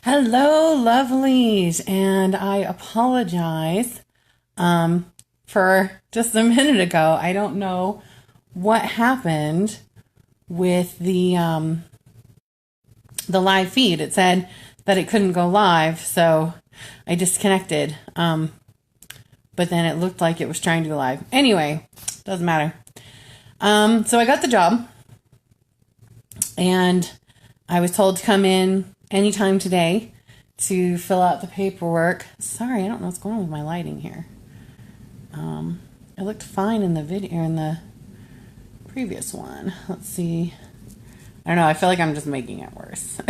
Hello, lovelies, and I apologize for just a minute ago. I don't know what happened with the live feed. It said that it couldn't go live, so I disconnected. But then it looked like it was trying to go live. Anyway, doesn't matter. So I got the job, and I was told to come in anytime today to fill out the paperwork. Sorry, I don't know what's going on with my lighting here. It looked fine in the video, in the previous one. Let's see. I don't know. I feel like I'm just making it worse.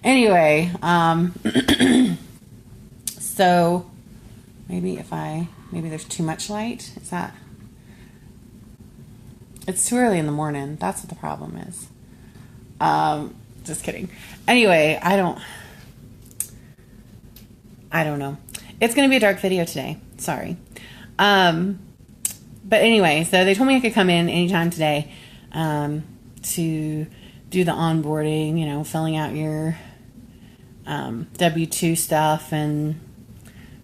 Anyway, so maybe maybe there's too much light. Is that? It's too early in the morning. That's what the problem is. Just kidding. Anyway, I don't know. It's going to be a dark video today. Sorry. But anyway, so they told me I could come in anytime today, to do the onboarding, filling out your, W-2 stuff and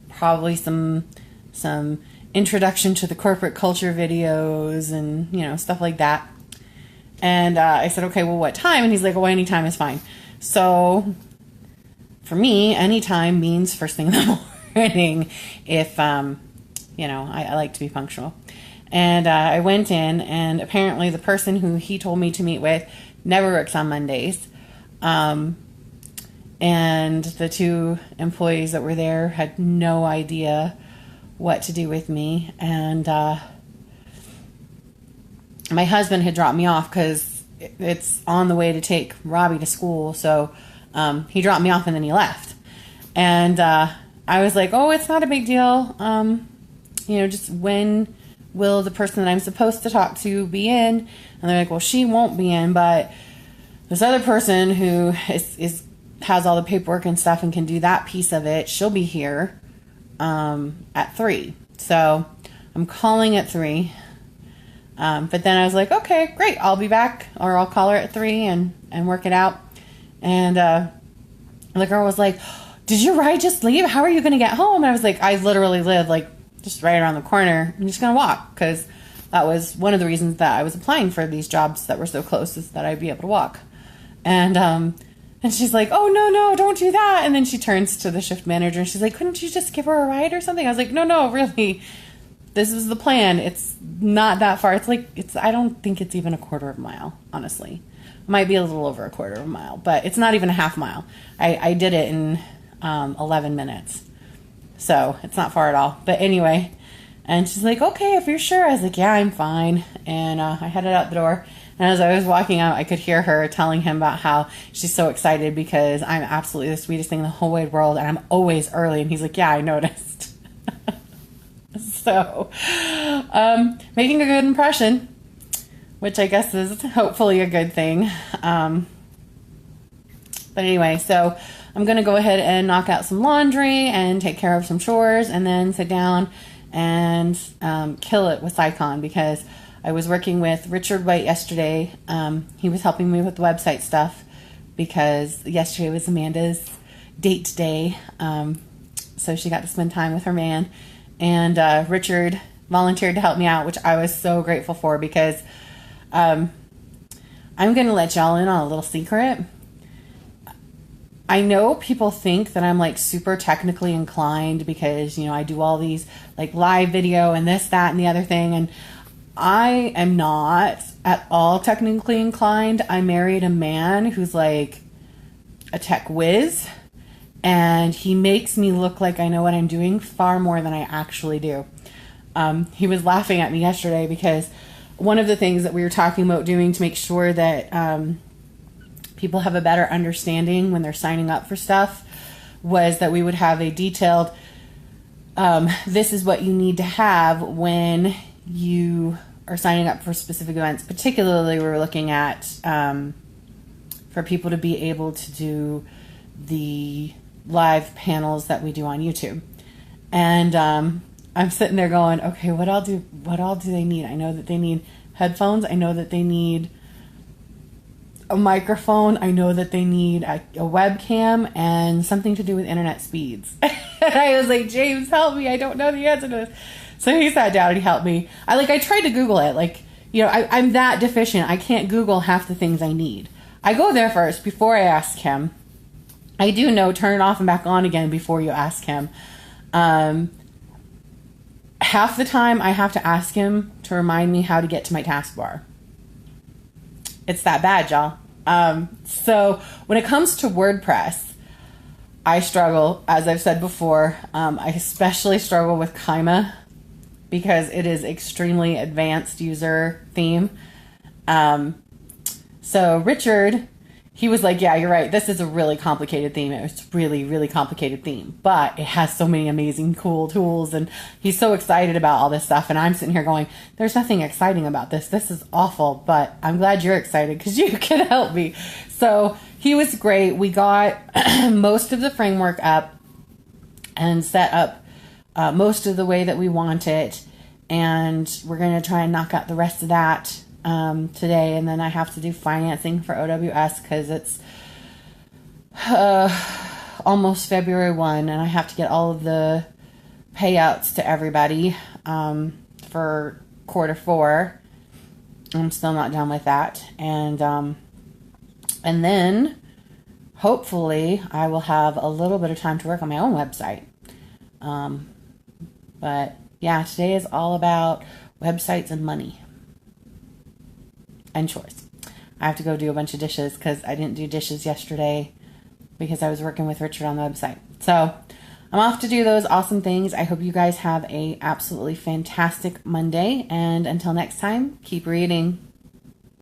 probably some introduction to the corporate culture videos and, stuff like that. And, I said, okay, well, what time? And he's like, well, anytime is fine. So for me, anytime means first thing in the morning if, I like to be punctual. And I went in, and apparently the person who he told me to meet with never works on Mondays. And the two employees that were there had no idea what to do with me. And my husband had dropped me off because it's on the way to take Robbie to school. So he dropped me off and then he left. And I was like, oh, it's not a big deal. Just when will the person that I'm supposed to talk to be in? And they're like, well, she won't be in, but this other person who has all the paperwork and stuff and can do that piece of it, she'll be here at 3. So I'm calling at 3. But then I was like, okay, great. I'll be back, or I'll call her at 3 and work it out. And the girl was like, did your ride just leave? How are you going to get home? And I was like, I literally live just right around the corner. I'm just going to walk, because that was one of the reasons that I was applying for these jobs that were so close, is that I'd be able to walk. And she's like, oh, no, don't do that. And then she turns to the shift manager and she's like, couldn't you just give her a ride or something? I was like, no, really. This is the plan. It's not that far. I don't think it's even a quarter of a mile, honestly. It might be a little over a quarter of a mile, but it's not even a half mile. I did it in 11 minutes. So it's not far at all. But anyway, and she's like, okay, if you're sure. I was like, yeah, I'm fine. And I headed out the door. And as I was walking out, I could hear her telling him about how she's so excited because I'm absolutely the sweetest thing in the whole wide world. And I'm always early. And he's like, yeah, I noticed. So, making a good impression, which I guess is hopefully a good thing. But anyway, so I'm going to go ahead and knock out some laundry and take care of some chores and then sit down and kill it with Sycon, because I was working with Richard White yesterday. He was helping me with the website stuff because yesterday was Amanda's date day. So she got to spend time with her man. And Richard volunteered to help me out, which I was so grateful for, because I'm going to let y'all in on a little secret. I know people think that I'm super technically inclined because, I do all these live video and this, that, and the other thing. And I am not at all technically inclined. I married a man who's a tech whiz. And he makes me look like I know what I'm doing far more than I actually do. He was laughing at me yesterday because one of the things that we were talking about doing to make sure that people have a better understanding when they're signing up for stuff was that we would have a detailed, this is what you need to have when you are signing up for specific events. Particularly, we were looking at for people to be able to do the live panels that we do on YouTube. And I'm sitting there going, okay, what all do they need? I know that they need headphones. I know that they need a microphone. I know that they need a webcam and something to do with internet speeds. And I was like, James, help me. I don't know the answer to this. So he sat down and he helped me. I tried to Google it. I'm that deficient. I can't Google half the things I need. I go there first before I ask him. I do know turn it off and back on again before you ask him. Half the time I have to ask him to remind me how to get to my taskbar. It's that bad, y'all. So when it comes to WordPress, I struggle, as I've said before. I especially struggle with Kaima because it is extremely advanced user theme. So Richard, he was like, yeah, you're right. This is a really complicated theme. It's really, really complicated theme, but it has so many amazing, cool tools. And he's so excited about all this stuff. And I'm sitting here going, there's nothing exciting about this. This is awful, but I'm glad you're excited because you can help me. So he was great. We got most of the framework up and set up most of the way that we want it. And we're going to try and knock out the rest of that today, and then I have to do financing for OWS because it's almost February 1, and I have to get all of the payouts to everybody for quarter 4. I'm still not done with that, and then hopefully I will have a little bit of time to work on my own website. But yeah, today is all about websites and money. And chores. I have to go do a bunch of dishes because I didn't do dishes yesterday because I was working with Richard on the website. So I'm off to do those awesome things. I hope you guys have a absolutely fantastic Monday. And until next time, keep reading.